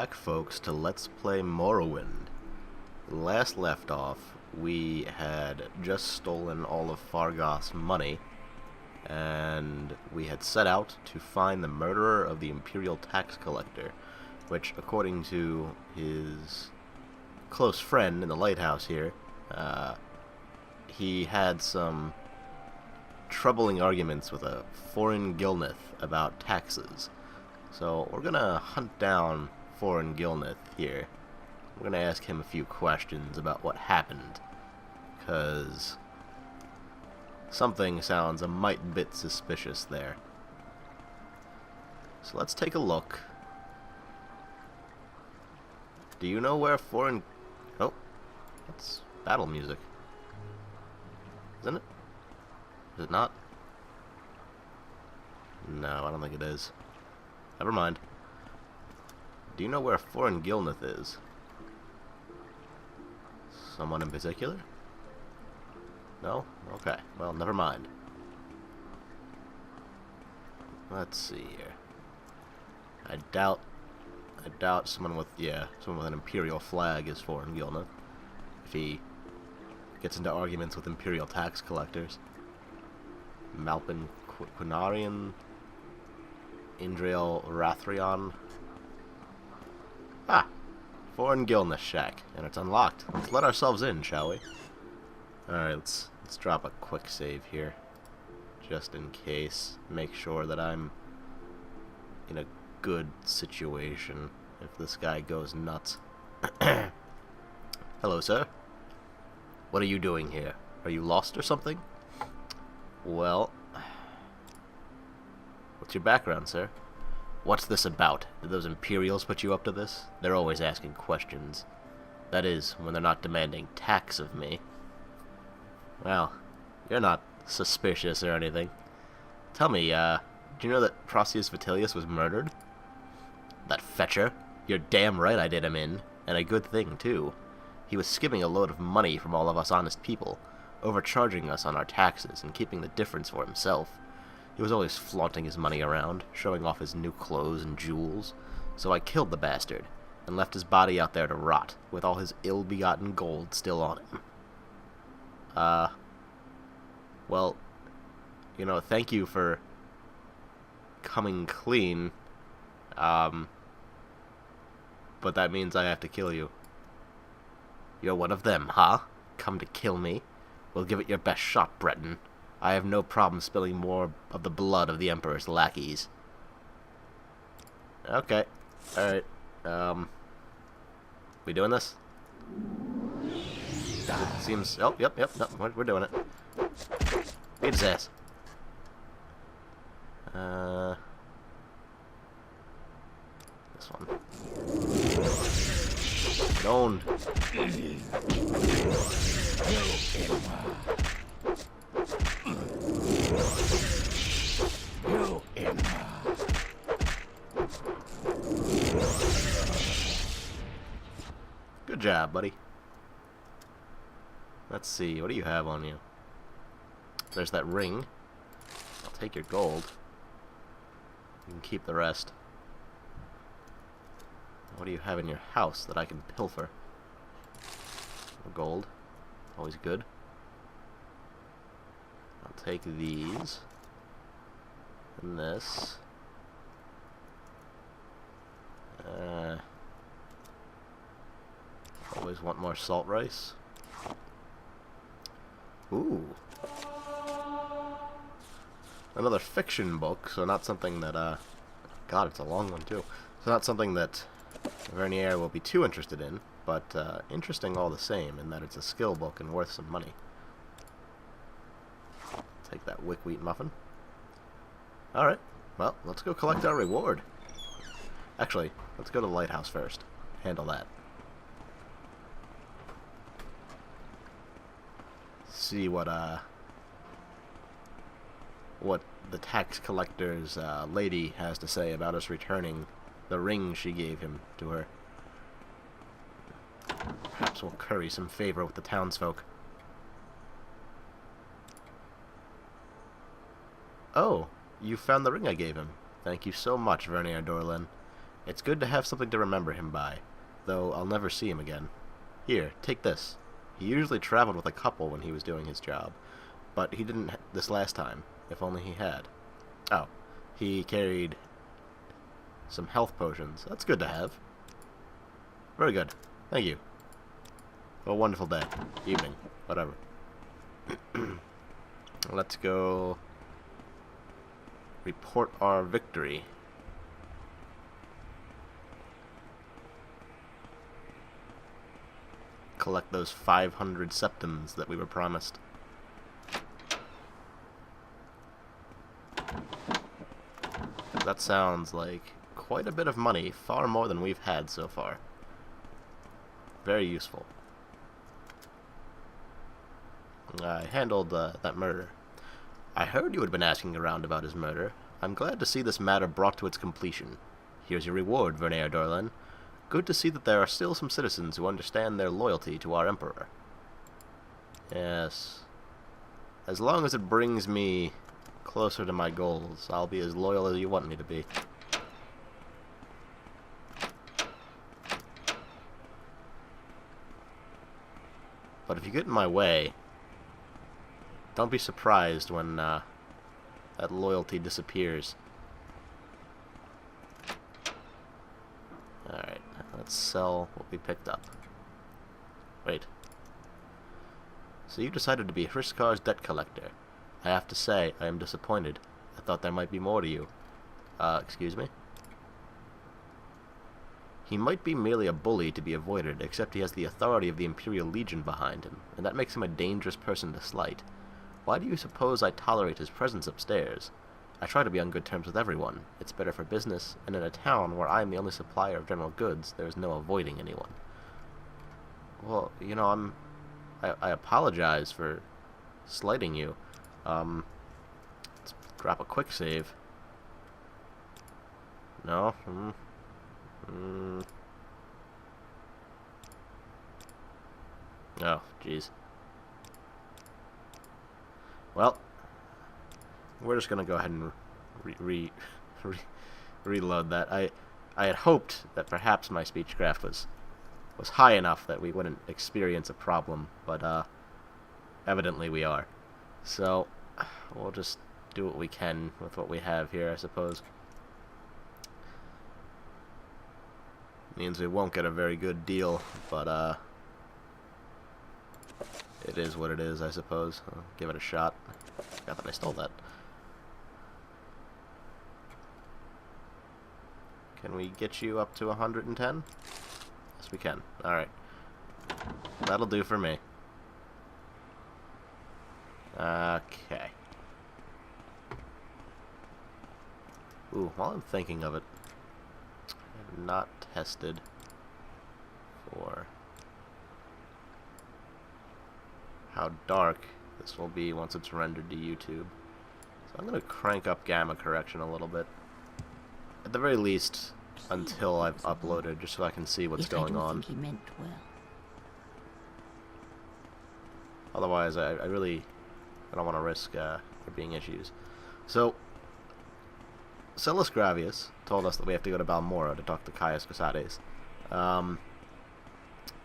back, folks, to Let's Play Morrowind. Last left off, we had just stolen all of Fargoth's money, and we had set out to find the murderer of the Imperial tax collector, which, according to his close friend in the lighthouse here, he had some troubling arguments with a foreign Gilnith about taxes. So we're gonna hunt down foreign Gilnith here. We're gonna ask him a few questions about what happened, because something sounds a mite bit suspicious there. So let's take a look. Do you know where foreign... Oh, that's battle music. Isn't it? Is it not? No, I don't think it is. Never mind. Do you know where foreign Gilnith is? Someone in particular? No? Okay. Well, never mind. Let's see here. I doubt someone with an Imperial flag is foreign Gilnith. If he gets into arguments with Imperial tax collectors. Malpin Quinarian, Indrael Rathrion. Ah! Foreign Gilnith shack, and it's unlocked. Let's let ourselves in, shall we? Alright, let's drop a quick save here. Just in case. Make sure that I'm in a good situation if this guy goes nuts. Hello, sir. What are you doing here? Are you lost or something? Well, what's your background, sir? What's this about? Did those Imperials put you up to this? They're always asking questions. That is, when they're not demanding tax of me. Well, you're not suspicious or anything. Tell me, do you know that Proceus Vitellius was murdered? That fetcher? You're damn right I did him in, and a good thing, too. He was skimming a load of money from all of us honest people, overcharging us on our taxes and keeping the difference for himself. He was always flaunting his money around, showing off his new clothes and jewels. So I killed the bastard, and left his body out there to rot, with all his ill-begotten gold still on him. Well, you know, thank you for coming clean, but that means I have to kill you. You're one of them, huh? Come to kill me? Well, give it your best shot, Breton. I have no problem spilling more of the blood of the Emperor's lackeys. Okay. Alright. We doing this? It seems... Oh, yep, no, we're doing it. Beat his ass. This one. Owned. Good job, buddy. Let's see, what do you have on you? There's that ring. I'll take your gold. You can keep the rest. What do you have in your house that I can pilfer? Gold. Always good. I'll take these. And this. Always want more salt rice. Ooh. Another fiction book, so not something that, God, it's a long one, too. So not something that Vernier will be too interested in, but interesting all the same, in that it's a skill book and worth some money. Take that wick wheat muffin. Alright, well, let's go collect our reward. Actually, let's go to the lighthouse first. Handle that. See what the tax collector's lady has to say about us returning the ring she gave him to her. Perhaps we'll curry some favor with the townsfolk. Oh, you found the ring I gave him. Thank you so much, Vernier Dorlin. It's good to have something to remember him by, though I'll never see him again. Here, take this. He usually traveled with a couple when he was doing his job, but he didn't this last time, if only he had. Oh, he carried some health potions. That's good to have. Very good. Thank you. Have a wonderful day. Evening. Whatever. Let's go report our victory. Collect those 500 septums that we were promised. That sounds like quite a bit of money, far more than we've had so far. Very useful. I handled that murder. I heard you had been asking around about his murder. I'm glad to see this matter brought to its completion. Here's your reward, Verneer Dorlan. Good to see that there are still some citizens who understand their loyalty to our Emperor. Yes. As long as it brings me closer to my goals, I'll be as loyal as you want me to be. But if you get in my way, don't be surprised when that loyalty disappears. Alright, let's sell what we picked up. Wait. So you decided to be Hriskar's debt collector. I have to say, I am disappointed. I thought there might be more to you. Excuse me? He might be merely a bully to be avoided, except he has the authority of the Imperial Legion behind him, and that makes him a dangerous person to slight. Why do you suppose I tolerate his presence upstairs? I try to be on good terms with everyone. It's better for business, and in a town where I am the only supplier of general goods, there is no avoiding anyone. Well, you know, I apologize for slighting you. Let's grab a quick save. No? Oh, jeez. Well, we're just gonna go ahead and reload that. I had hoped that perhaps my speechcraft was high enough that we wouldn't experience a problem, but evidently we are. So we'll just do what we can with what we have here, I suppose. Means we won't get a very good deal, but it is what it is, I suppose. I'll give it a shot. Forgot that I stole that. Can we get you up to 110? Yes, we can. Alright. That'll do for me. Okay. Ooh, while I'm thinking of it, I have not tested for how dark this will be once it's rendered to YouTube. So I'm going to crank up gamma correction a little bit. At the very least, until I've uploaded, just so I can see what's going on. Think he meant well. Otherwise, I don't want to risk there being issues. So, Celis Gravius told us that we have to go to Balmora to talk to Caius Casades.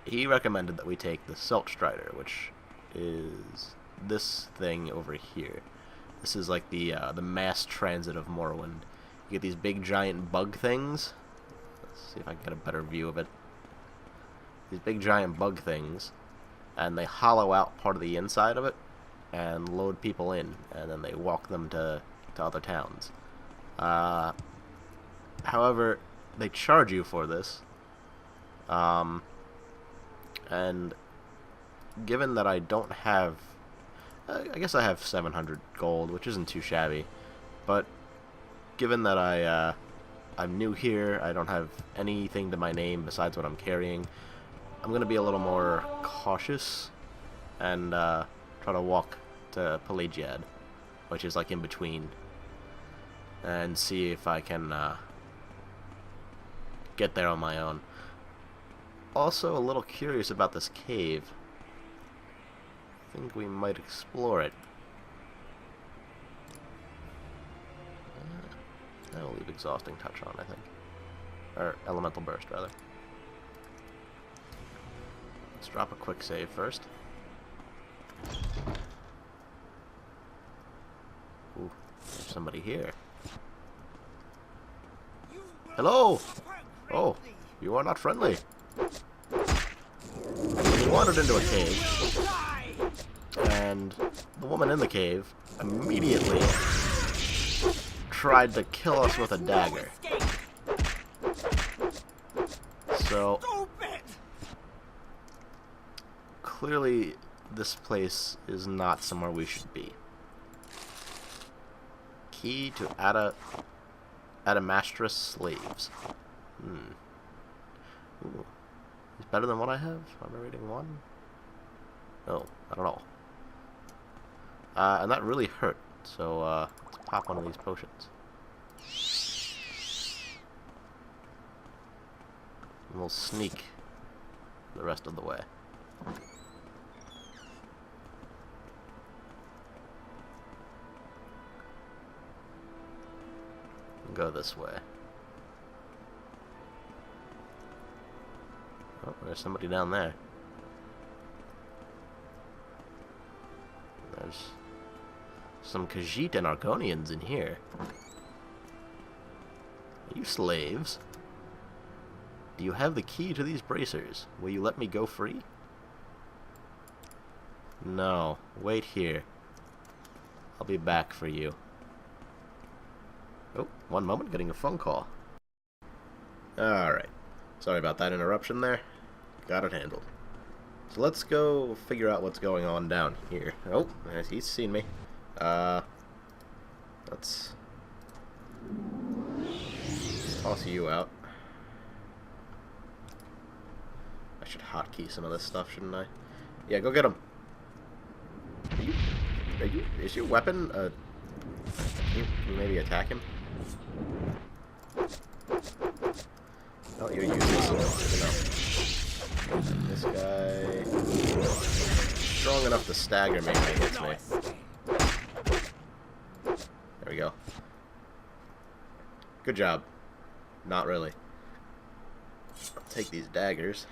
He recommended that we take the Silt Strider, which is this thing over here. This is like the mass transit of Morrowind. You get these big giant bug things. Let's see if I can get a better view of it. These big giant bug things, and they hollow out part of the inside of it and load people in, and then they walk them to other towns. However, they charge you for this, and given that I don't have, I guess I have 700 gold, which isn't too shabby, but given that I'm new here, I don't have anything to my name besides what I'm carrying, I'm going to be a little more cautious and try to walk to Pelagiad, which is like in between, and see if I can get there on my own. Also a little curious about this cave. I think we might explore it. That will leave Exhausting Touch on, I think. Or elemental burst, rather. Let's drop a quick save first. Ooh, there's somebody here. Hello! Oh, you are not friendly. We wandered into a cave, and the woman in the cave immediately tried to kill us with a dagger. So, clearly this place is not somewhere we should be. Key to Adamantium slaves. Ooh. It's better than what I have? Armor rating 1? Oh, I don't know. And that really hurt, so let's pop one of these potions. And we'll sneak the rest of the way. Go this way. Oh, there's somebody down there. There's some Khajiit and Argonians in here. Are you slaves? Do you have the key to these bracers? Will you let me go free? No. Wait here. I'll be back for you. Oh, one moment, getting a phone call. Alright. Sorry about that interruption there. Got it handled. So let's go figure out what's going on down here. Oh, he's seen me. Let's toss you out. I should hotkey some of this stuff, shouldn't I? Yeah, go get him. Is your weapon, can you maybe attack him? Oh, you're useless. This guy strong enough to stagger me when he hits me. There we go. Good job. Not really. I'll take these daggers.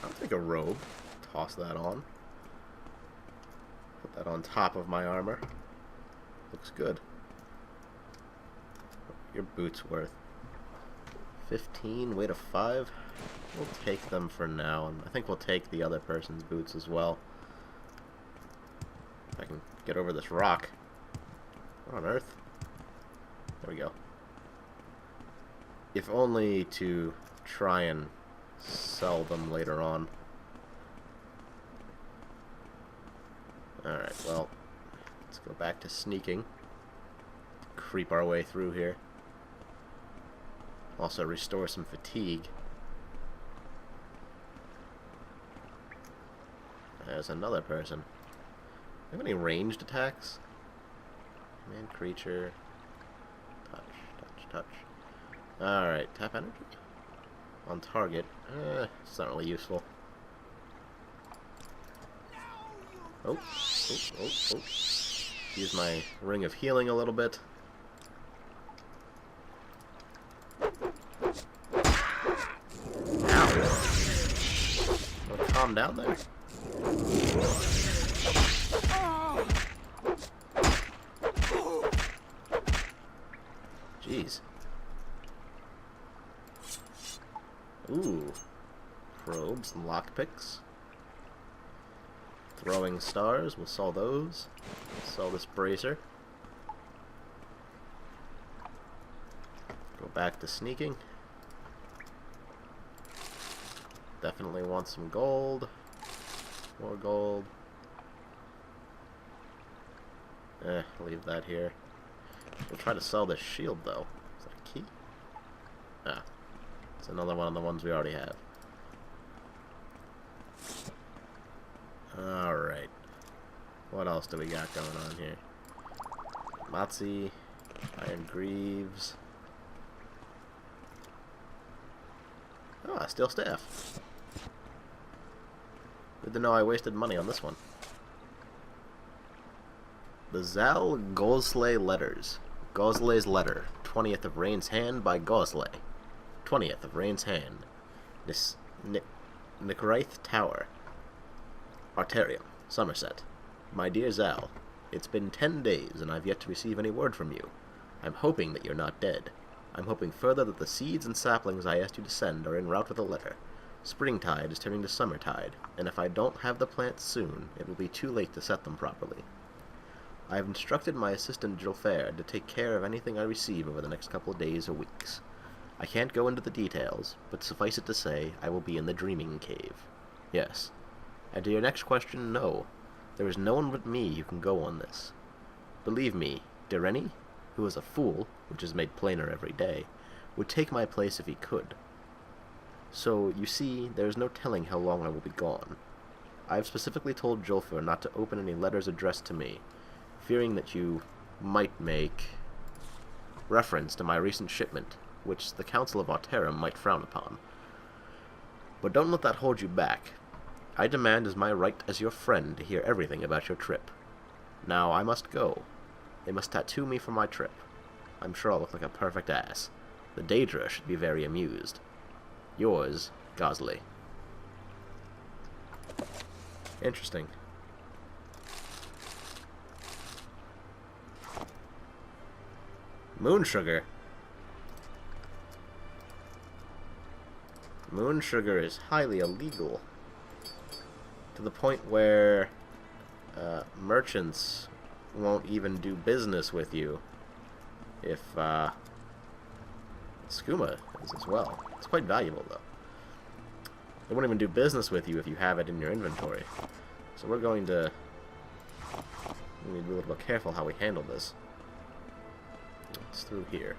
I'll take a robe. Toss that on. Put that on top of my armor. Looks good. Your boots worth 15, weight of 5. We'll take them for now, and I think we'll take the other person's boots as well. If I can get over this rock. What on earth? There we go. If only to try and sell them later on. Alright, well, let's go back to sneaking. Creep our way through here. Also restore some fatigue. There's another person. Do you have any ranged attacks? Man, creature. Touch, touch, touch. Alright, tap energy. On target. It's not really useful. Oh, oh, oh, oh. Use my ring of healing a little bit. Calm down there. Jeez. Ooh. Probes and lockpicks. Throwing stars. We'll sell those. Sell this bracer. Go back to sneaking. Definitely want some gold. More gold. Leave that here. We'll try to sell this shield, though. Is that a key? Ah. It's another one of the ones we already have. Alright. What else do we got going on here? Matzi. Iron Greaves. Ah, steel staff. Good to know I wasted money on this one. The Zal Gozley Letters. Gozley's Letter. 20th of Rain's Hand by Gosley. 20th of Rain's Hand. Nickreith Tower. Arterium, Somerset. My dear Zal, it's been 10 days and I've yet to receive any word from you. I'm hoping that you're not dead. I'm hoping further that the seeds and saplings I asked you to send are en route with a letter. Springtide is turning to summertide, and if I don't have the plants soon, it will be too late to set them properly. I have instructed my assistant Jolfair to take care of anything I receive over the next couple of days or weeks. I can't go into the details, but suffice it to say, I will be in the Dreaming Cave. Yes. And to your next question, no. There is no one but me who can go on this. Believe me, Direni, who is a fool, which is made plainer every day, would take my place if he could. So, you see, there is no telling how long I will be gone. I have specifically told Jolfer not to open any letters addressed to me, fearing that you might make reference to my recent shipment, which the Council of Arterium might frown upon. But don't let that hold you back. I demand as my right as your friend to hear everything about your trip. Now, I must go. They must tattoo me for my trip. I'm sure I'll look like a perfect ass. The Daedra should be very amused. Yours, Gosley. Interesting. Moon sugar. Moon sugar is highly illegal. To the point where merchants won't even do business with you if skooma is as well. It's quite valuable, though. They won't even do business with you if you have it in your inventory. So we're going to be a little bit careful how we handle this. It's through here.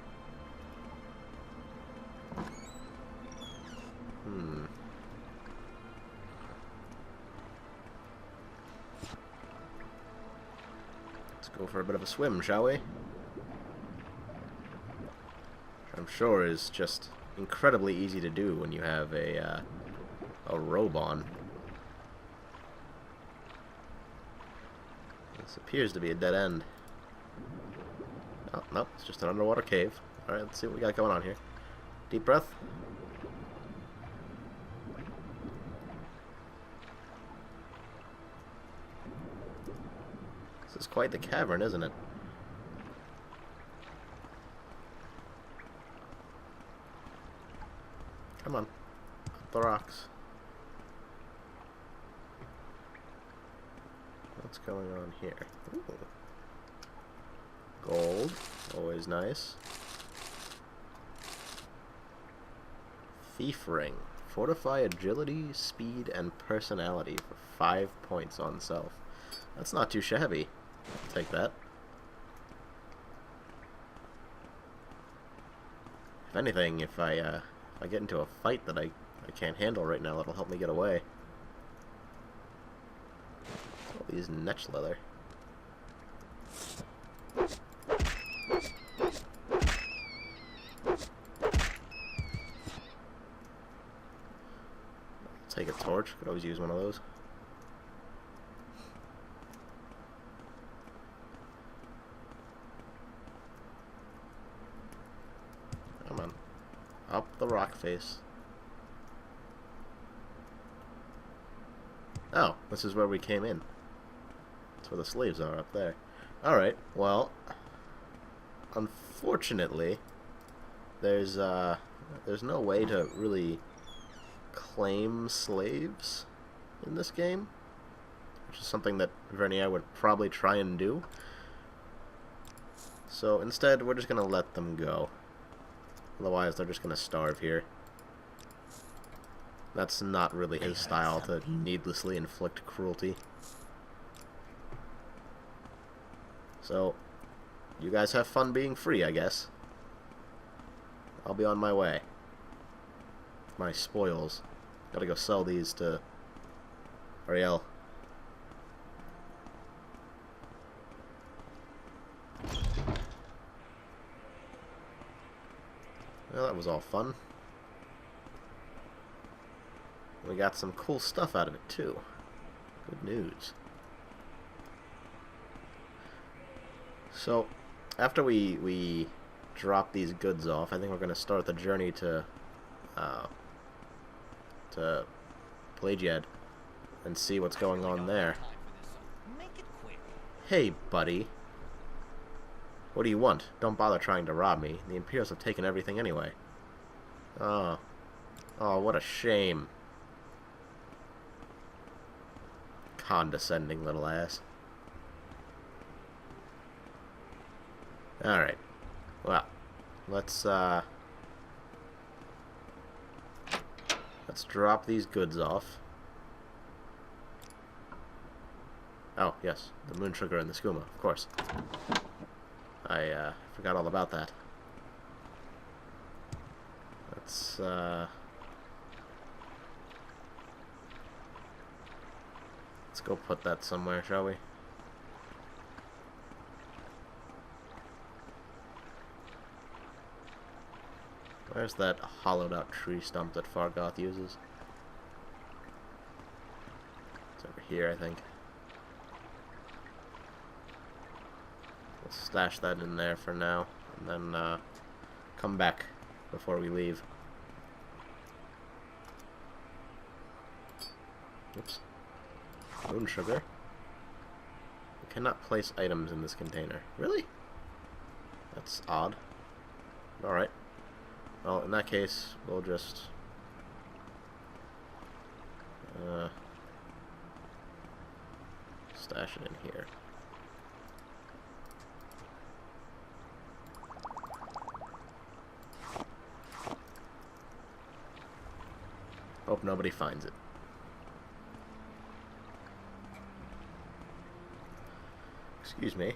Let's go for a bit of a swim, shall we? I'm sure is just incredibly easy to do when you have a robe on. This appears to be a dead end. Oh, nope, it's just an underwater cave. Alright, let's see what we got going on here. Deep breath. This is quite the cavern, isn't it? Come on. Up the rocks. What's going on here? Ooh. Gold. Always nice. Thief ring. Fortify agility, speed, and personality for 5 points on self. That's not too shabby. I'll take that. If anything, if I get into a fight that I can't handle right now, that'll help me get away. All these netch leather. Take a torch. Could always use one of those. Come on. Up the rock face. Oh, this is where we came in. That's where the slaves are, up there. Alright, well, unfortunately, there's no way to really claim slaves in this game, which is something that Vernier would probably try and do. So instead, we're just going to let them go. Otherwise, they're just going to starve here. That's not really his style, to needlessly inflict cruelty. So, you guys have fun being free, I guess. I'll be on my way. My spoils. Gotta go sell these to Ariel. Well, that was all fun. We got some cool stuff out of it, too. Good news. So, after we drop these goods off. I think we're going to start the journey to Pelagiad and see what's going on there. Hey, buddy. What do you want? Don't bother trying to rob me. The Imperials have taken everything anyway. Oh. Oh, what a shame. Condescending little ass. Alright. Well, let's drop these goods off. Oh, yes. The moon sugar and the skooma, of course. I forgot all about that. Let's go put that somewhere, shall we? Where's that hollowed out tree stump that Fargoth uses? It's over here, I think. We'll stash that in there for now, and then come back before we leave. Oops. Moon sugar. We cannot place items in this container. Really? That's odd. Alright. Well, in that case, we'll just stash it in here. Hope nobody finds it. Excuse me.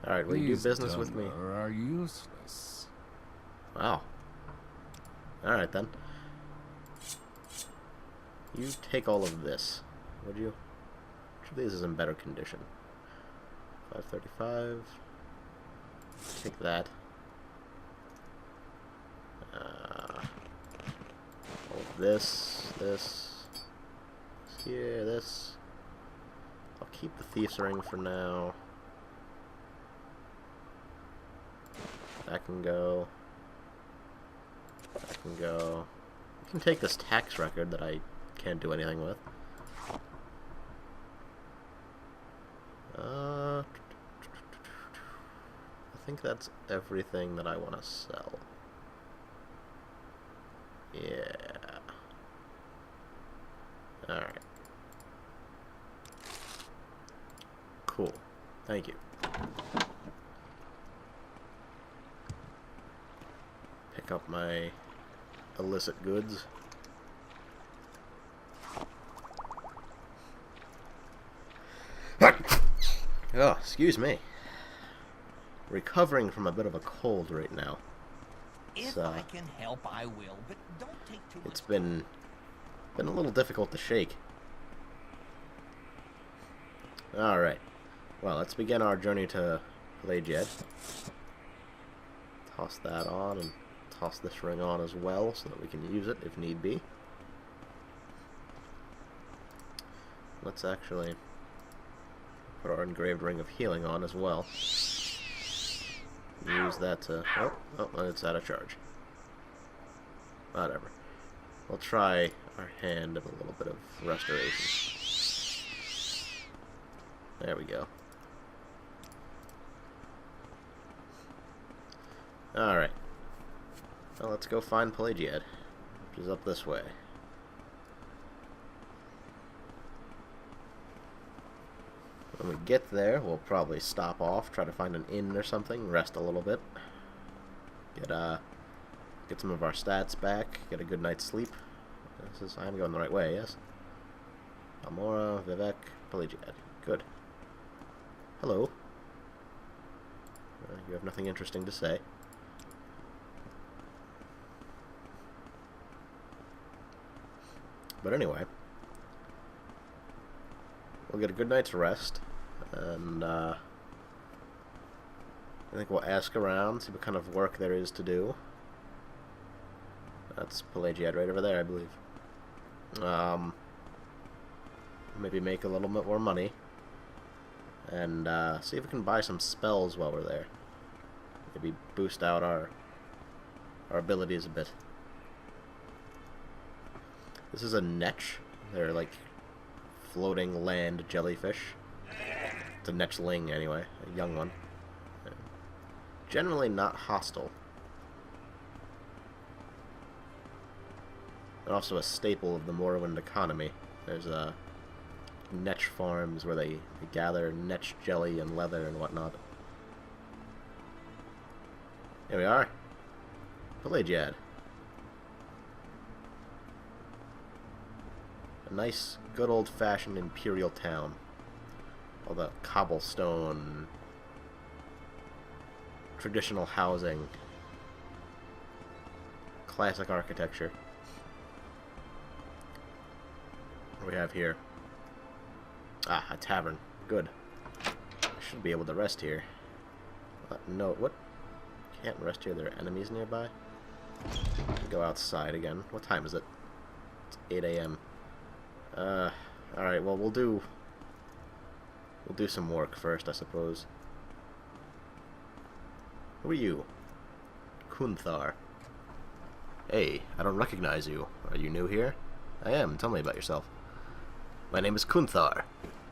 Alright, will you do business with me? Are useless. Wow. Alright then. You take all of this, would you? Which of these is in better condition? 535. Take that. All of this, here, this. I'll keep the Thief's Ring for now. That can go. That can go. I can take this tax record that I can't do anything with. I think that's everything that I want to sell. Yeah. Alright. Cool. Thank you. Pick up my illicit goods. Oh, excuse me. Recovering from a bit of a cold right now. If I can help, I will, but don't take too much. It's been a little difficult to shake. Alright. Well, let's begin our journey to Pelagiad. Toss that on and toss this ring on as well so that we can use it if need be. Let's actually put our engraved ring of healing on as well. Use that to... Oh, it's out of charge. Whatever. We'll try our hand of a little bit of restoration. There we go. Alright. Well, let's go find Pelagiad, which is up this way. When we get there, we'll probably stop off, try to find an inn or something, rest a little bit. Get some of our stats back, get a good night's sleep. I'm going the right way, yes? Almora, Vivek, Pelagiad. Good. Hello. You have nothing interesting to say. But anyway, we'll get a good night's rest, and I think we'll ask around, see what kind of work there is to do. That's Pelagiad right over there, I believe. Maybe make a little bit more money, and see if we can buy some spells while we're there. Maybe boost out our abilities a bit. This is a netch. They're like floating land jellyfish. It's a netchling anyway, a young one. Generally not hostile. They're also a staple of the Morrowind economy. There's netch farms where they gather netch jelly and leather and whatnot. Here we are. Pelagiad. A nice, good old-fashioned imperial town. All the cobblestone, traditional housing, classic architecture. What do we have here? Ah, a tavern. Good. I should be able to rest here. No, what? Can't rest here. There are enemies nearby. Go outside again. What time is it? It's 8 a.m. Alright, well, we'll do some work first, I suppose. Who are you? Kunthar. Hey, I don't recognize you. Are you new here? I am. Tell me about yourself. My name is Kunthar.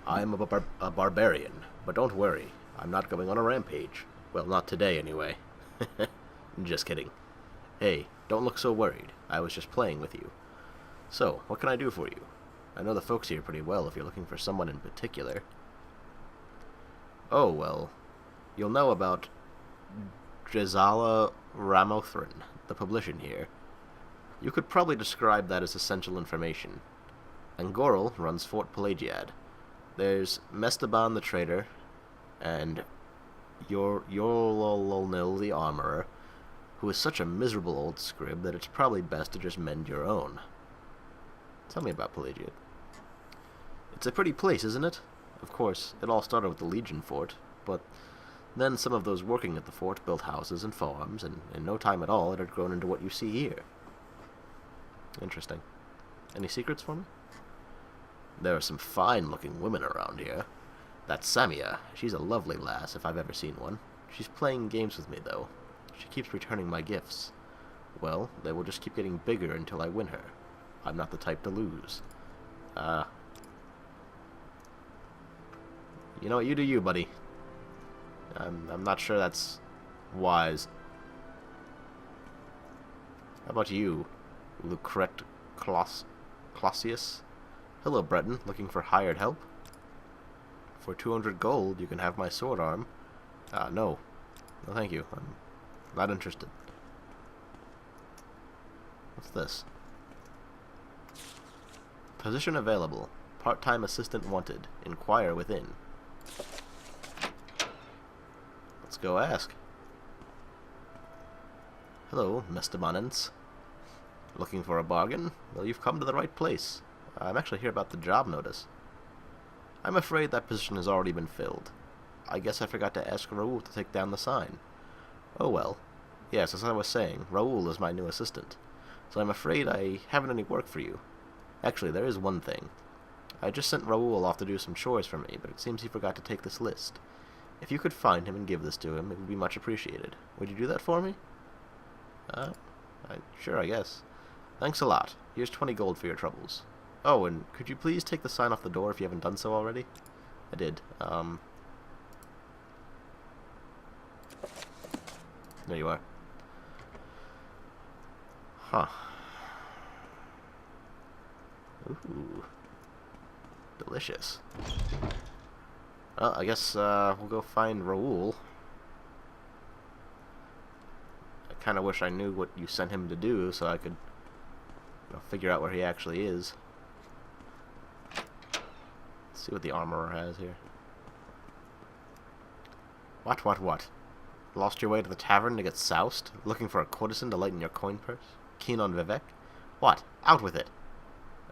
I am a barbarian, but don't worry. I'm not going on a rampage. Well, not today, anyway. Just kidding. Hey, don't look so worried. I was just playing with you. So, what can I do for you? I know the folks here pretty well if you're looking for someone in particular. Oh, well, you'll know about Drizala Ramothrin, the publican here. You could probably describe that as essential information. Angoril runs Fort Pelagiad. There's Mestaban the Trader, and Yorlolnil the Armorer, who is such a miserable old scrib that it's probably best to just mend your own. Tell me about Pelagiad. It's a pretty place, isn't it? Of course, it all started with the Legion fort, but then some of those working at the fort built houses and farms, and in no time at all it had grown into what you see here. Interesting. Any secrets for me? There are some fine-looking women around here. That Samia, she's a lovely lass if I've ever seen one. She's playing games with me, though. She keeps returning my gifts. Well, they will just keep getting bigger until I win her. I'm not the type to lose. You know what, you do you, buddy. I'm not sure that's wise. How about you, Lucret Clausius? Hello, Breton. Looking for hired help? For 200 gold, you can have my sword arm. No. No, thank you. I'm not interested. What's this? Position available. Part-time assistant wanted. Inquire within. Let's go ask. Hello, Mestabanens. Looking for a bargain? Well, you've come to the right place. I'm actually here about the job notice. I'm afraid that position has already been filled. I guess I forgot to ask Raoul to take down the sign. Oh well. Yes, as I was saying, Raoul is my new assistant. So I'm afraid I haven't any work for you. Actually, there is one thing. I just sent Raoul off to do some chores for me, but it seems he forgot to take this list. If you could find him and give this to him, it would be much appreciated. Would you do that for me? Sure, I guess. Thanks a lot. Here's 20 gold for your troubles. Oh, and could you please take the sign off the door if you haven't done so already? I did. There you are. Huh. Ooh. Delicious. Well, I guess we'll go find Raoul. I kind of wish I knew what you sent him to do so I could figure out where he actually is. Let's see what the armorer has here. What? Lost your way to the tavern to get soused? Looking for a courtesan to lighten your coin purse? Keen on Vivek? What? Out with it!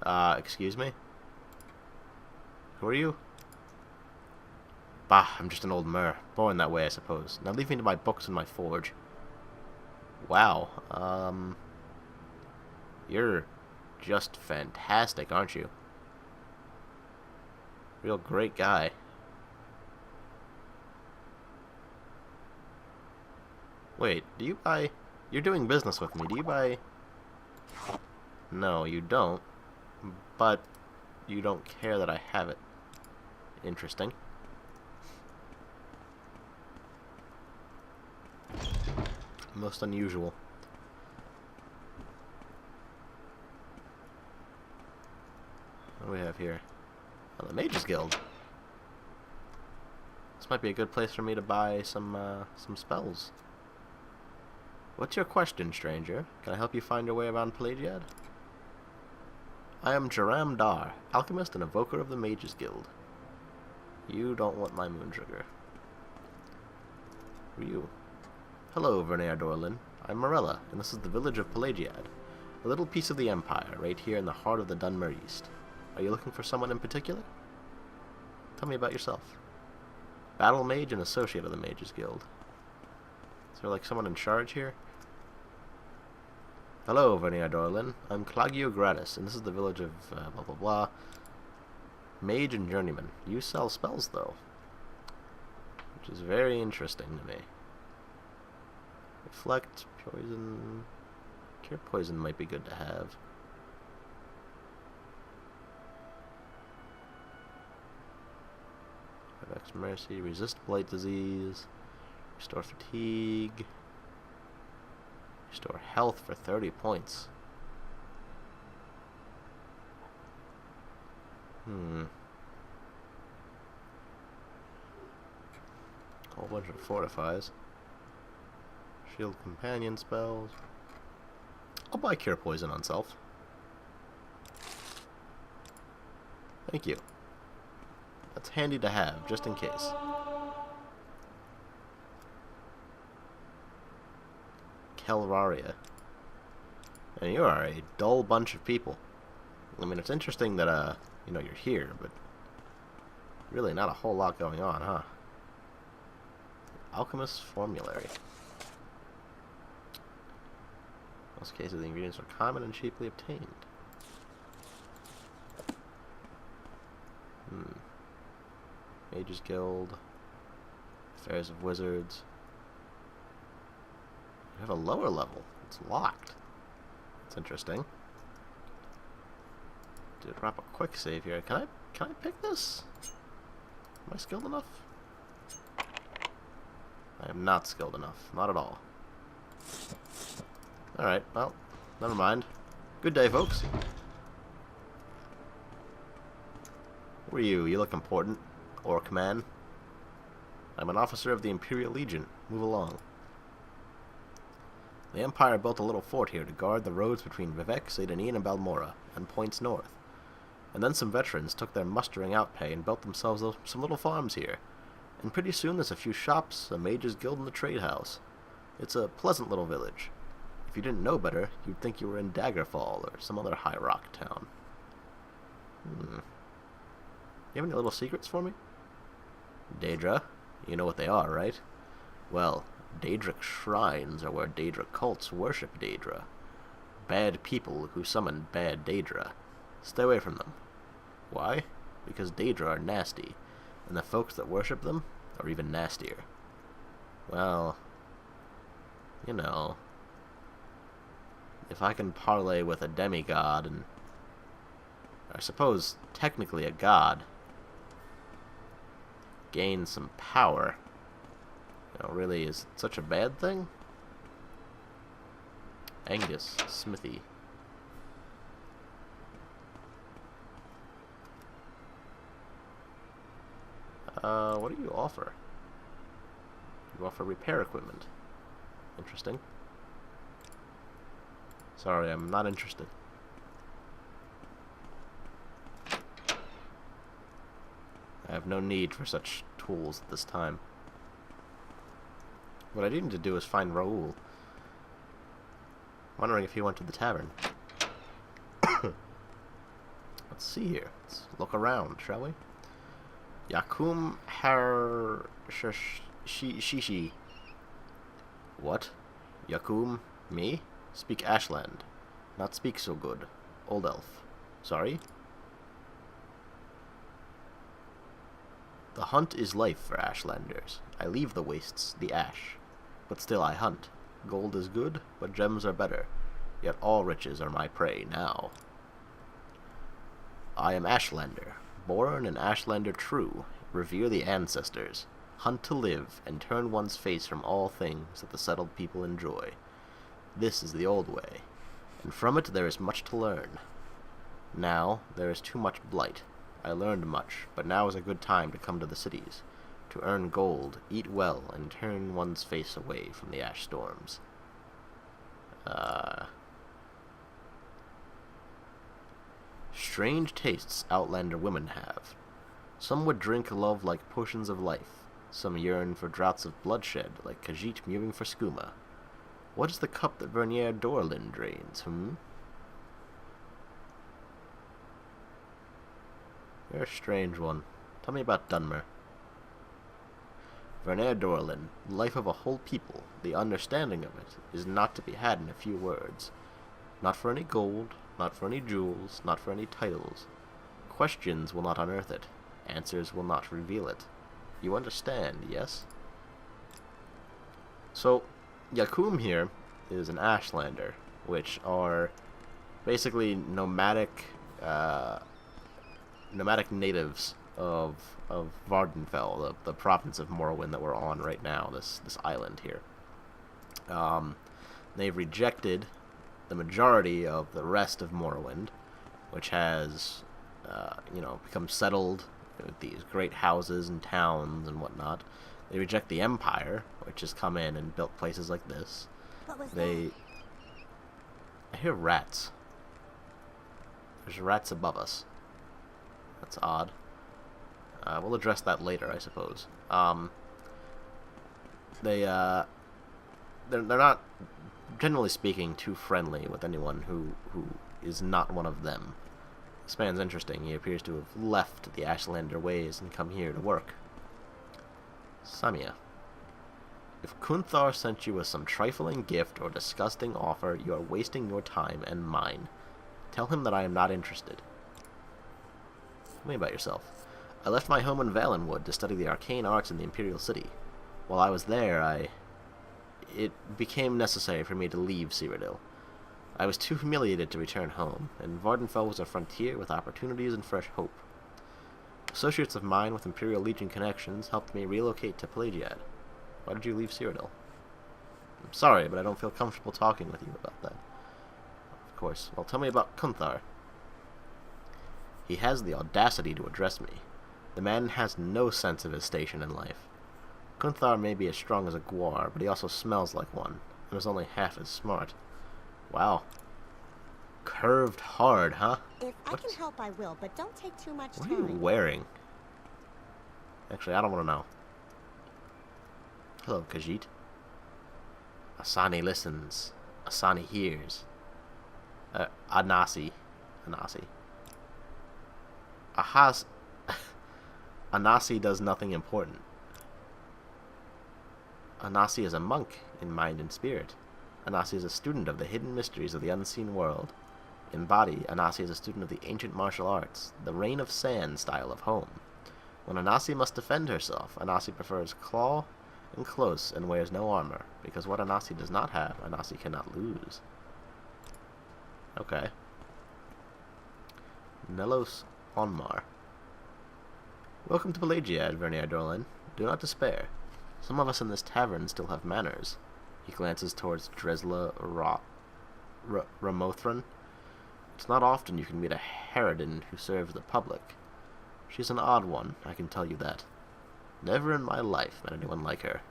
Excuse me? Who are you? Bah, I'm just an old mer. Born that way, I suppose. Now leave me to my books and my forge. Wow, you're just fantastic, aren't you? Real great guy. Wait, do you buy... You're doing business with me. Do you buy... No, you don't. But you don't care that I have it. Interesting. Most unusual. What do we have here? Oh, the Mages Guild. This might be a good place for me to buy some spells. What's your question, stranger? Can I help you find your way around Pelagiad? I am Jaram Dar, alchemist and evoker of the Mages Guild. You don't want my moon sugar. Who are you? Hello, Vernier Dorlin. I'm Morella, and this is the village of Pelagiad, a little piece of the Empire, right here in the heart of the Dunmer East. Are you looking for someone in particular? Tell me about yourself. Battle Mage and Associate of the Mages Guild. Is there like someone in charge here? Hello, Vernier Dorlin. I'm Clagio Gratis, and this is the village of blah blah blah. Mage and Journeyman. You sell spells, though, which is very interesting to me. Reflect, poison... Cure poison might be good to have. X Mercy, resist blight disease, restore fatigue, restore health for 30 points. Whole bunch of fortifies. Shield companion spells. I'll buy cure poison on self. Thank you. That's handy to have, just in case. Kelraria. And you are a dull bunch of people. I mean, it's interesting that, you know, you're here, but really not a whole lot going on, huh? Alchemist's Formulary. In most cases, the ingredients are common and cheaply obtained. Mages Guild. Affairs of Wizards. You have a lower level. It's locked. That's interesting. Did drop a quick save here. Can I pick this? Am I skilled enough? I am not skilled enough. Not at all. Alright, well, never mind. Good day, folks. Who are you? You look important. Orc man. I'm an officer of the Imperial Legion. Move along. The Empire built a little fort here to guard the roads between Vivec, Sedanine, and Balmora, and points north. And then some veterans took their mustering out pay and built themselves some little farms here. And pretty soon there's a few shops, a mage's guild, and a trade house. It's a pleasant little village. If you didn't know better, you'd think you were in Daggerfall or some other high rock town. You have any little secrets for me? Daedra, you know what they are, right? Well, Daedric shrines are where Daedra cults worship Daedra. Bad people who summon bad Daedra. Stay away from them. Why? Because Daedra are nasty, and the folks that worship them are even nastier. Well, you know, if I can parlay with a demigod and, I suppose, technically a god, gain some power, you know, really is such a bad thing? Angus, Smithy. What do you offer? You offer repair equipment. Interesting. Sorry, I'm not interested. I have no need for such tools at this time. What I do need to do is find Raoul. Wondering if he went to the tavern. Let's see here. Let's look around, shall we? Yakum Har Shishi. What? Yakum? Me? Speak Ashland. Not speak so good. Old elf. Sorry? The hunt is life for Ashlanders. I leave the wastes, the ash. but still I hunt. Gold is good, but gems are better. Yet all riches are my prey now. I am Ashlander, born an Ashlander true. Revere the ancestors. Hunt to live, and turn one's face from all things that the settled people enjoy. This is the old way, and from it there is much to learn. Now there is too much blight. I learned much, but now is a good time to come to the cities, to earn gold, eat well, and turn one's face away from the ash storms. Strange tastes Outlander women have. Some would drink love like potions of life. Some yearn for draughts of bloodshed, like Khajiit mewing for skooma. What is the cup that Vernier Dorlin drains, You're a strange one. Tell me about Dunmer. Vernier Dorlin, life of a whole people, the understanding of it, is not to be had in a few words. Not for any gold, not for any jewels, not for any titles. Questions will not unearth it. Answers will not reveal it. You understand, yes? So, Yakum here is an Ashlander, which are basically nomadic natives of Vardenfell, the province of Morrowind that we're on right now, this island here. They've rejected the majority of the rest of Morrowind, which has, become settled with these great houses and towns and whatnot. They reject the Empire, which has come in and built places like this. What was that? I hear rats. There's rats above us. That's odd. We'll address that later, I suppose. They're not, generally speaking, too friendly with anyone who is not one of them. This man's interesting. He appears to have left the Ashlander ways and come here to work. Samia. If Kunthar sent you with some trifling gift or disgusting offer, you are wasting your time and mine. Tell him that I am not interested. Tell me about yourself. I left my home in Valenwood to study the arcane arts in the Imperial City. While I was there, it became necessary for me to leave Cyrodiil. I was too humiliated to return home, and Vardenfell was a frontier with opportunities and fresh hope. Associates of mine with Imperial Legion connections helped me relocate to Pelagiad. Why did you leave Cyrodiil? I'm sorry, but I don't feel comfortable talking with you about that. Of course. Well, tell me about Kunthar. He has the audacity to address me. The man has no sense of his station in life. Kunthar may be as strong as a Gwar, but he also smells like one, and is only half as smart. Wow. Curved hard, huh? If I can help, I will, but don't take too much time. What are you wearing? Actually, I don't want to know. Hello, Khajiit. Asani listens. Asani hears. Anasi. Anasi does nothing important. Anasi is a monk in mind and spirit. Anasi is a student of the hidden mysteries of the unseen world. In body, Anasi is a student of the ancient martial arts, the Rain of Sand style of home. When Anasi must defend herself, Anasi prefers claw and close and wears no armor, because what Anasi does not have, Anasi cannot lose. Okay. Nelos Onmar. Welcome to Pelagiad, Vernier Dorlin. Do not despair. Some of us in this tavern still have manners. He glances towards Dresla Ramothran. It's not often you can meet a Harridan who serves the public. She's an odd one, I can tell you that. Never in my life met anyone like her.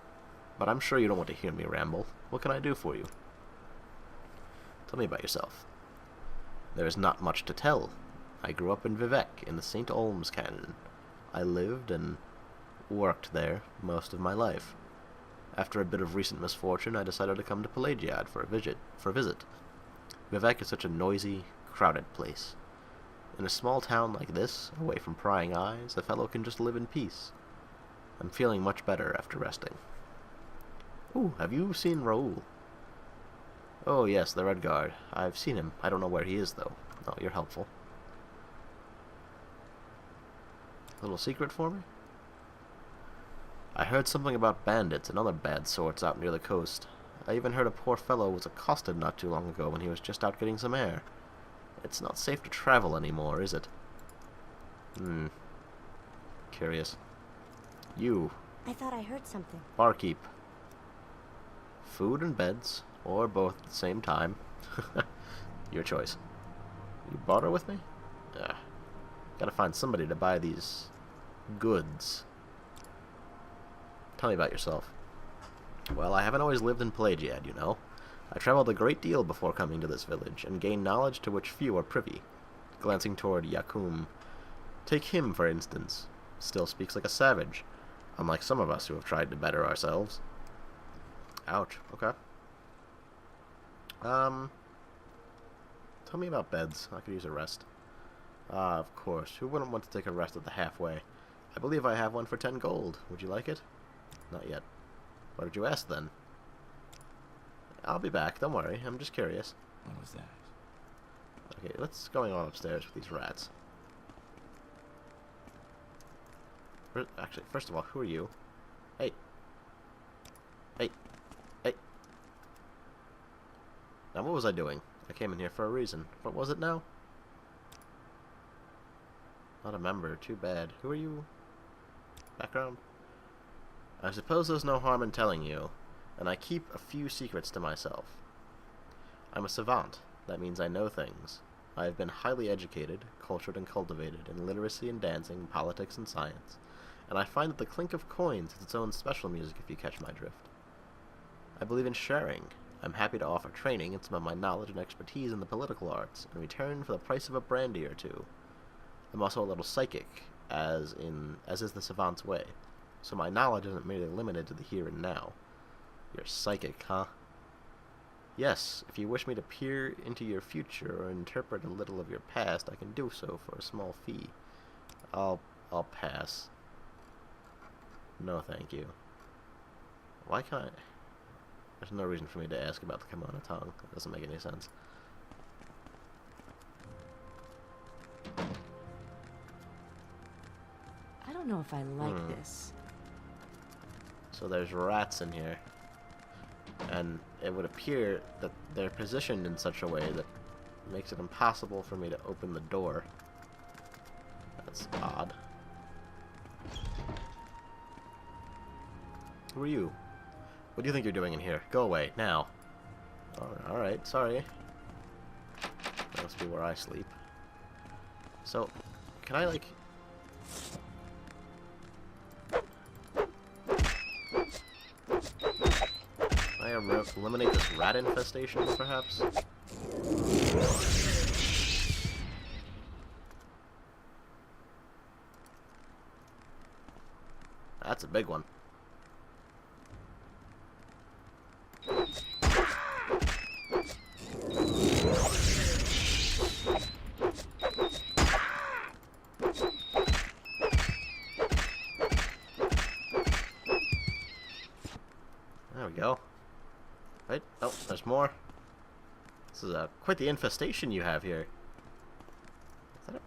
But I'm sure you don't want to hear me ramble. What can I do for you? Tell me about yourself. There is not much to tell. I grew up in Vivec, in the St. Olms canon. I lived and worked there most of my life. After a bit of recent misfortune, I decided to come to Pelagiad for a visit. Vivec is such a noisy, crowded place. In a small town like this, away from prying eyes, a fellow can just live in peace. I'm feeling much better after resting. Ooh, have you seen Raoul? Oh yes, the Red Guard. I've seen him. I don't know where he is, though. Oh, you're helpful. A little secret for me? I heard something about bandits and other bad sorts out near the coast. I even heard a poor fellow was accosted not too long ago when he was just out getting some air. It's not safe to travel anymore, is it? Curious. You. I thought I heard something. Barkeep. Food and beds, or both at the same time. Your choice. You barter with me? Gotta find somebody to buy these goods. Tell me about yourself. Well, I haven't always lived in Pelagiad, you know. I traveled a great deal before coming to this village, and gained knowledge to which few are privy. Glancing toward Yakum. Take him, for instance. Still speaks like a savage, unlike some of us who have tried to better ourselves. Ouch, okay. Tell me about beds. I could use a rest. Of course. Who wouldn't want to take a rest at the halfway? I believe I have one for 10 gold. Would you like it? Not yet. Why did you ask, then? I'll be back. Don't worry. I'm just curious. What was that? Okay, let's go on upstairs with these rats. Actually, first of all, who are you? Hey. Hey. Hey. Now, what was I doing? I came in here for a reason. What was it now? Not a member. Too bad. Who are you? Background? I suppose there's no harm in telling you, and I keep a few secrets to myself. I'm a savant. That means I know things. I have been highly educated, cultured, and cultivated in literacy and dancing, politics, and science, and I find that the clink of coins is its own special music if you catch my drift. I believe in sharing. I'm happy to offer training in some of my knowledge and expertise in the political arts, in return for the price of a brandy or two. I'm also a little psychic, as is the savant's way, so my knowledge isn't merely limited to the here and now. You're psychic, huh? Yes, if you wish me to peer into your future or interpret a little of your past, I can do so for a small fee. I'll pass. No, thank you. Why can't I? There's no reason for me to ask about the kimono tongue. That doesn't make any sense. I don't know if I like this. So there's rats in here. And it would appear that they're positioned in such a way that makes it impossible for me to open the door. That's odd. Who are you? What do you think you're doing in here? Go away, now. Alright, sorry. That must be where I sleep. So, can I, like... Can I eliminate this rat infestation, perhaps? That's a big one. There we go. Right? Oh, there's more. This is quite the infestation you have here. Is that a...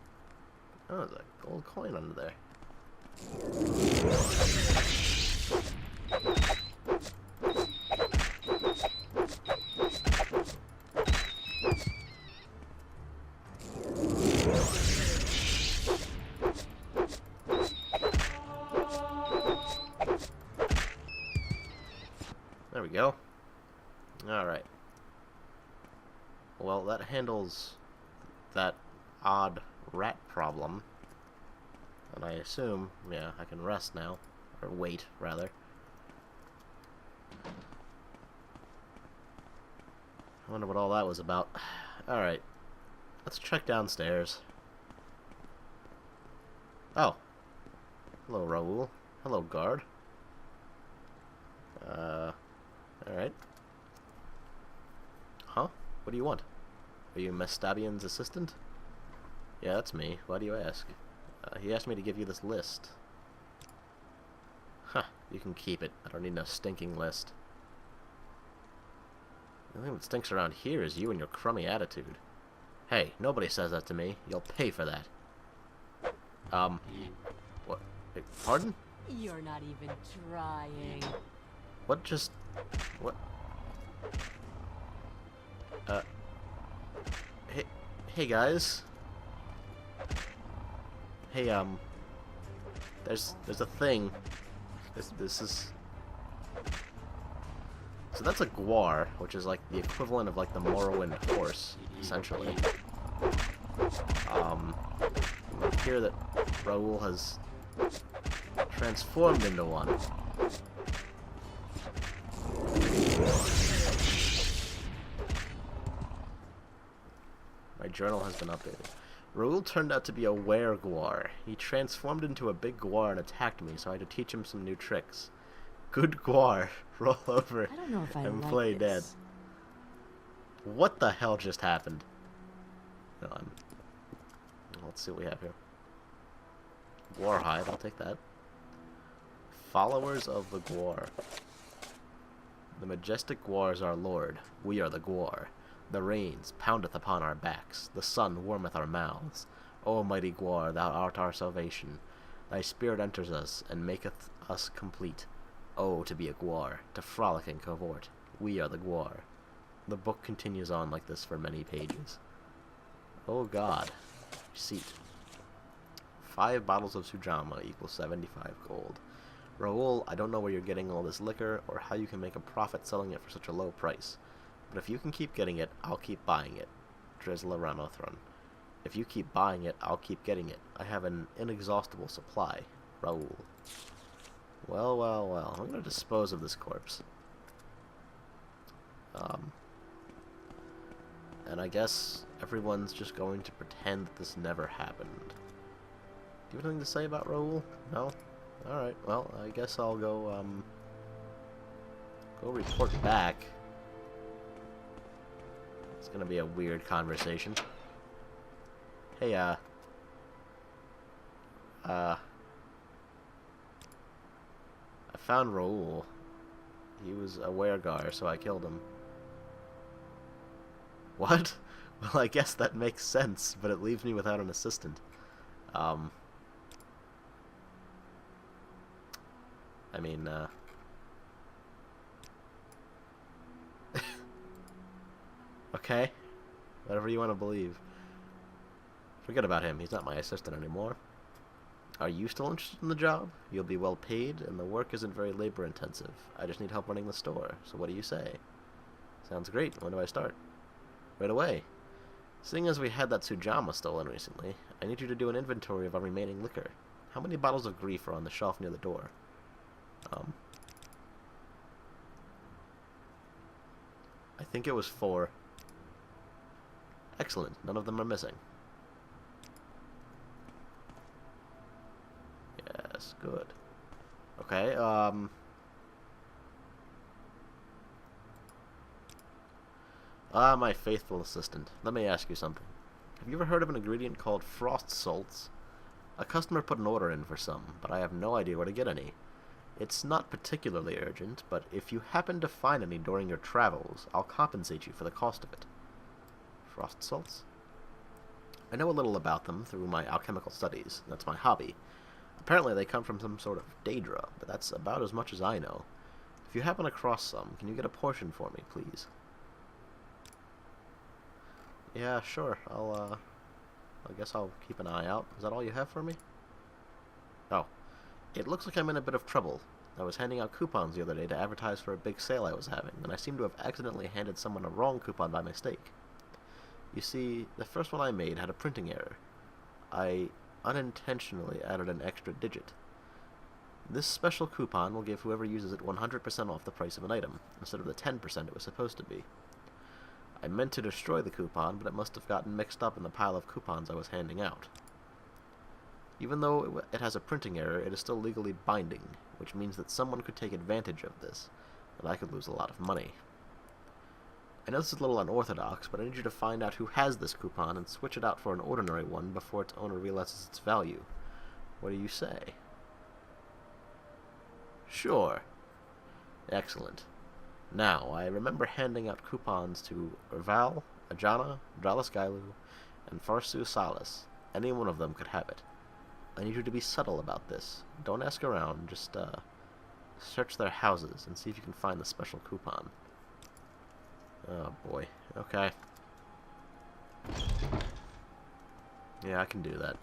Oh, there's a gold coin under there. There we go. Alright. Well, that handles that odd rat problem. And I assume, yeah, I can rest now. Or wait, rather. I wonder what all that was about. Alright. Let's check downstairs. Oh. Hello, Raoul. Hello, guard. Alright. Huh? What do you want? Are you Mestabian's assistant? Yeah, that's me. Why do you ask? He asked me to give you this list. Huh. You can keep it. I don't need no stinking list. The only thing that stinks around here is you and your crummy attitude. Hey, nobody says that to me. You'll pay for that. What? Pardon? You're not even trying. What just... What? Hey guys. Hey, there's a thing. This is... So that's a guar, which is like the equivalent of like the Morrowind horse, essentially. Hear that Raoul has transformed into one. My journal has been updated. Raoul turned out to be a were-guar. He transformed into a big guar and attacked me, so I had to teach him some new tricks. Good guar. Roll over I don't know if I and like play this. dead. What the hell just happened? Hold on. Let's see what we have here. Warhide, I'll take that. Followers of the Guar. The majestic Guar is our lord. We are the Guar. The rains poundeth upon our backs. The sun warmeth our mouths. O mighty Guar, thou art our salvation. Thy spirit enters us, and maketh us complete. Oh, to be a Guar, to frolic and cavort. We are the Guar. The book continues on like this for many pages. Oh god. Receipt. 5 bottles of Sujamma equals 75 gold. Raoul, I don't know where you're getting all this liquor, or how you can make a profit selling it for such a low price. But if you can keep getting it, I'll keep buying it. Drizla Ranothron. If you keep buying it, I'll keep getting it. I have an inexhaustible supply. Raoul. Well, well, well. I'm going to dispose of this corpse. And I guess everyone's just going to pretend that this never happened. Do you have anything to say about Raoul? No? Alright, well, I guess I'll go, go report back. It's gonna be a weird conversation. Hey, I found Raoul. He was a weregar, so I killed him. What? Well, I guess that makes sense, but it leaves me without an assistant. I mean, okay. Whatever you want to believe. Forget about him. He's not my assistant anymore. Are you still interested in the job? You'll be well paid, and the work isn't very labor-intensive. I just need help running the store, so what do you say? Sounds great. When do I start? Right away. Seeing as we had that Sujamma stolen recently, I need you to do an inventory of our remaining liquor. How many bottles of grief are on the shelf near the door? I think it was 4. Excellent. None of them are missing. Yes, good. Okay, my faithful assistant. Let me ask you something. Have you ever heard of an ingredient called frost salts? A customer put an order in for some, but I have no idea where to get any. It's not particularly urgent, but if you happen to find any during your travels, I'll compensate you for the cost of it. Frost salts? I know a little about them through my alchemical studies. That's my hobby. Apparently they come from some sort of daedra, but that's about as much as I know. If you happen across some, can you get a portion for me, please? Yeah, sure. I guess I'll keep an eye out. Is that all you have for me? Oh. It looks like I'm in a bit of trouble. I was handing out coupons the other day to advertise for a big sale I was having, and I seem to have accidentally handed someone a wrong coupon by mistake. You see, the first one I made had a printing error. I unintentionally added an extra digit. This special coupon will give whoever uses it 100% off the price of an item, instead of the 10% it was supposed to be. I meant to destroy the coupon, but it must have gotten mixed up in the pile of coupons I was handing out. Even though it has a printing error, it is still legally binding, which means that someone could take advantage of this, and I could lose a lot of money. I know this is a little unorthodox, but I need you to find out who has this coupon and switch it out for an ordinary one before its owner realizes its value. What do you say? Sure. Excellent. Now, I remember handing out coupons to Erval, Ajana, Dralaskailu, and Farsu Salis. Any one of them could have it. I need you to be subtle about this. Don't ask around. Just search their houses and see if you can find the special coupon. Oh boy. Okay. Yeah, I can do that.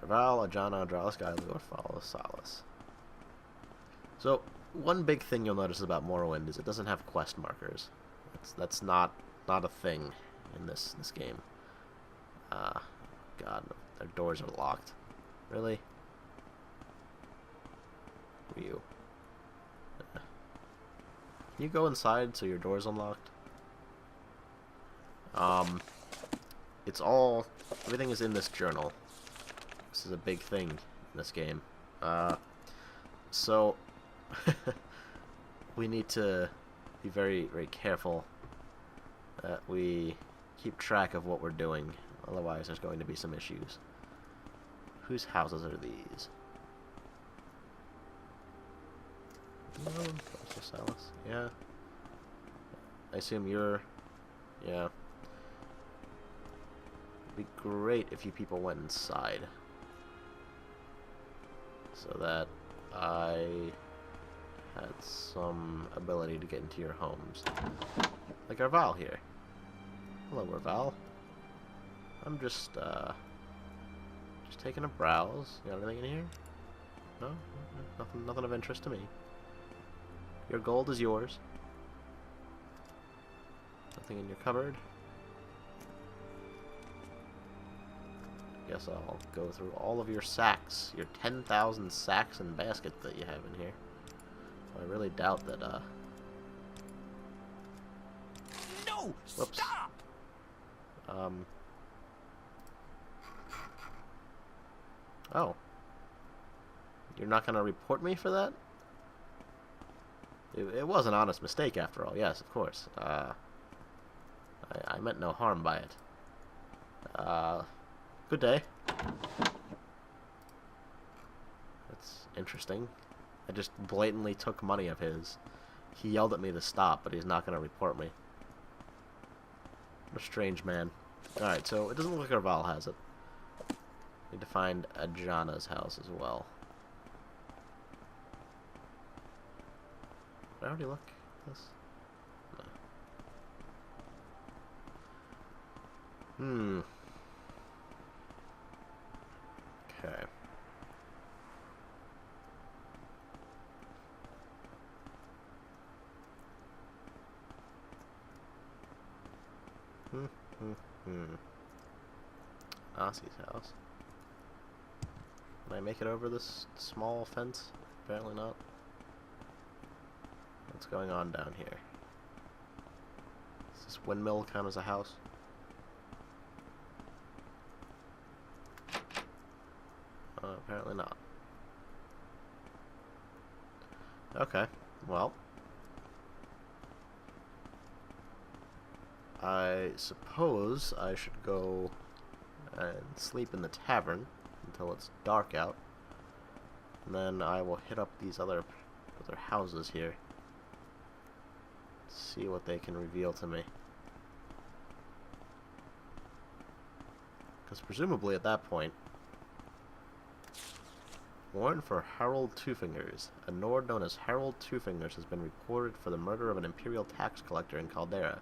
Raval, Ajana, Adralis, Gailu, follow Solace. So, one big thing you'll notice about Morrowind is it doesn't have quest markers. That's not a thing in this game. God, their doors are locked. Really? Who are you? Can you go inside so your door's unlocked? It's all... everything is in this journal. This is a big thing in this game. So... we need to be very, very careful that we keep track of what we're doing. Otherwise, there's going to be some issues. Whose houses are these? Yeah. I assume you're... yeah. It'd be great if you people went inside. So that I had some ability to get into your homes. Like Arval here. Hello, Arval. I'm just taking a browse. You got anything in here? No? Nothing of interest to me. Your gold is yours. Nothing in your cupboard. Guess I'll go through all of your sacks. Your 10,000 sacks and baskets that you have in here. I really doubt that, No! Whoops. Stop! Oh. You're not gonna report me for that? It was an honest mistake after all, yes, of course. I meant no harm by it. Good day. That's interesting. I just blatantly took money of his. He yelled at me to stop, but he's not gonna report me. What a strange man. Alright, so it doesn't look like Arval has it. Need to find Ajana's house as well. Did I already look at this? No. Okay. Ossie's house. Can I make it over this small fence? Apparently not. What's going on down here? Does this windmill count as a house? Apparently not. Okay, well. I suppose I should go and sleep in the tavern until it's dark out. And then I will hit up these other houses here. See what they can reveal to me. Because presumably at that point... Warrant for Harold Twofingers. A Nord known as Harold Twofingers has been reported for the murder of an Imperial tax collector in Caldera.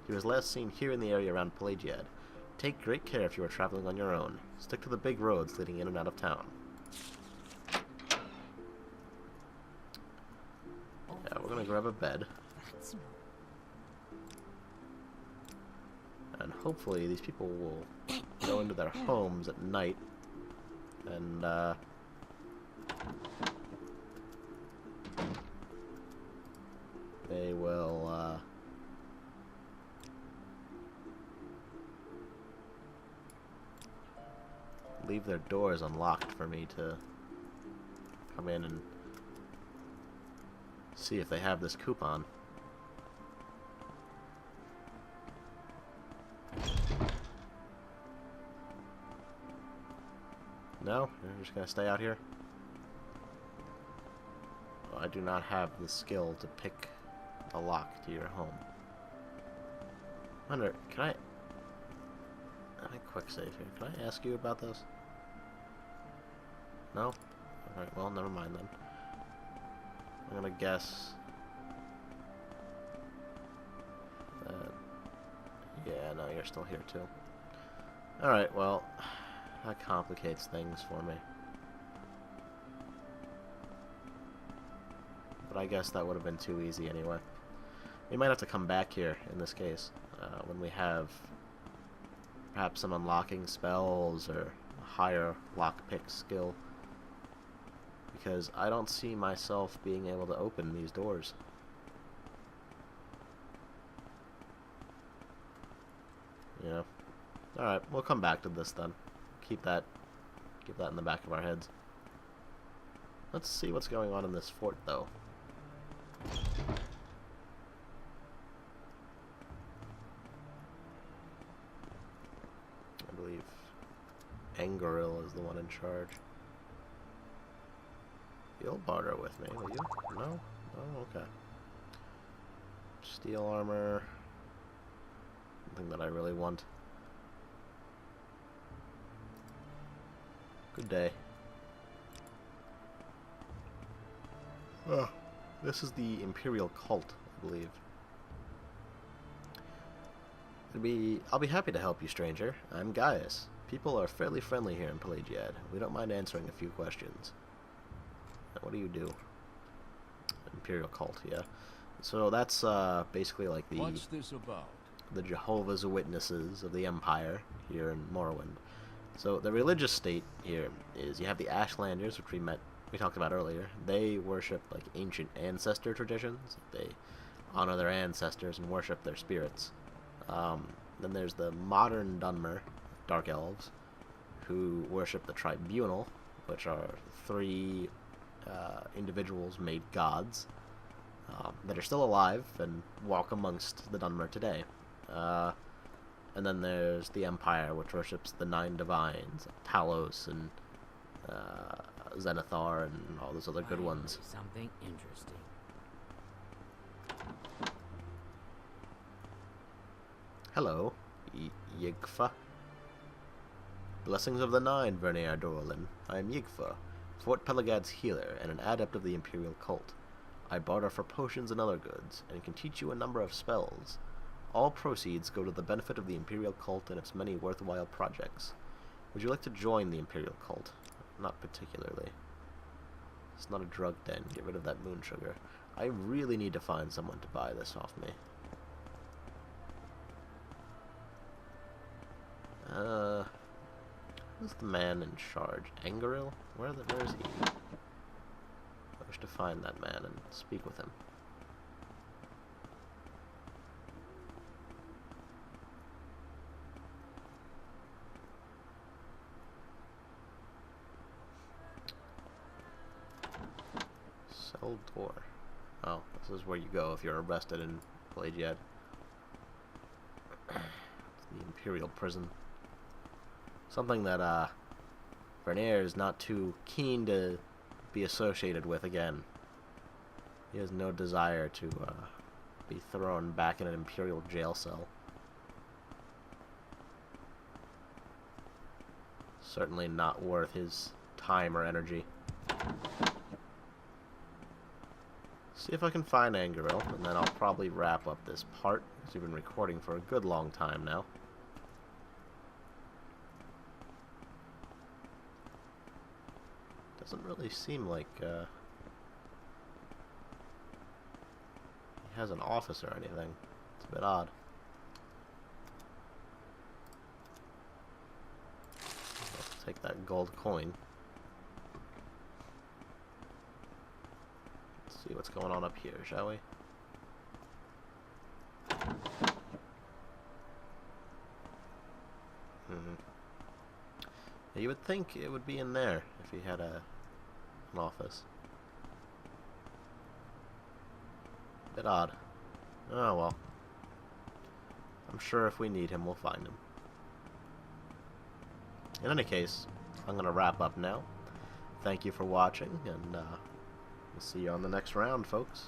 He was last seen here in the area around Pelagiad. Take great care if you are traveling on your own. Stick to the big roads leading in and out of town. Yeah, we're gonna grab a bed. And hopefully these people will go into their homes at night and, they will, leave their doors unlocked for me to come in and see if they have this coupon. No? You're just gonna stay out here? Well, I do not have the skill to pick a lock to your home. I wonder, can I... Let me quick save here. Can I ask you about this? No? Alright, well, never mind then. I'm gonna guess that... Yeah, no, you're still here too. Alright, well, that complicates things for me. But I guess that would have been too easy anyway. We might have to come back here in this case, when we have perhaps some unlocking spells or a higher lockpick skill. Because I don't see myself being able to open these doors. You know? Alright, we'll come back to this then. Keep that in the back of our heads. Let's see what's going on in this fort, though. I believe Angeril is the one in charge. You'll barter with me, will you? No? Oh, okay. Steel armor. Something that I really want. Good day. This is the Imperial Cult, I believe. I'll be happy to help you, stranger. I'm Gaius. People are fairly friendly here in Pelagiad. We don't mind answering a few questions. What do you do? Imperial Cult, yeah. So that's basically like the... What's this about? The Jehovah's Witnesses of the Empire here in Morrowind. So the religious state here is you have the Ashlanders, which we talked about earlier. They worship like ancient ancestor traditions. They honor their ancestors and worship their spirits. Then there's the modern Dunmer, Dark Elves, who worship the Tribunal, which are 3 individuals made gods that are still alive and walk amongst the Dunmer today. And then there's the Empire, which worships the 9 divines, Talos and Zenithar and all those other good ones. Something interesting. Hello, Yigfa. Blessings of the 9, Vernier Dorlin. I am Yigfa, Fort Pelagiad's healer and an adept of the Imperial Cult. I barter for potions and other goods, and can teach you a number of spells. All proceeds go to the benefit of the Imperial Cult and its many worthwhile projects. Would you like to join the Imperial Cult? Not particularly. It's not a drug den. Get rid of that moon sugar. I really need to find someone to buy this off me. Who's the man in charge? Angeril? Where is he? I wish to find that man and speak with him. Cell door. Oh, this is where you go if you're arrested in Pelagiad. It's the Imperial prison. Something that Vernier is not too keen to be associated with again. He has no desire to be thrown back in an Imperial jail cell. Certainly not worth his time or energy. See if I can find Angeril, and then I'll probably wrap up this part, because we've been recording for a good long time now. Doesn't really seem like he has an office or anything. It's a bit odd. Let's take that gold coin. Let's see what's going on up here, shall we? Yeah, you would think it would be in there if he had an office. Bit odd. Oh well. I'm sure if we need him, we'll find him. In any case, I'm going to wrap up now. Thank you for watching, and we'll see you on the next round, folks.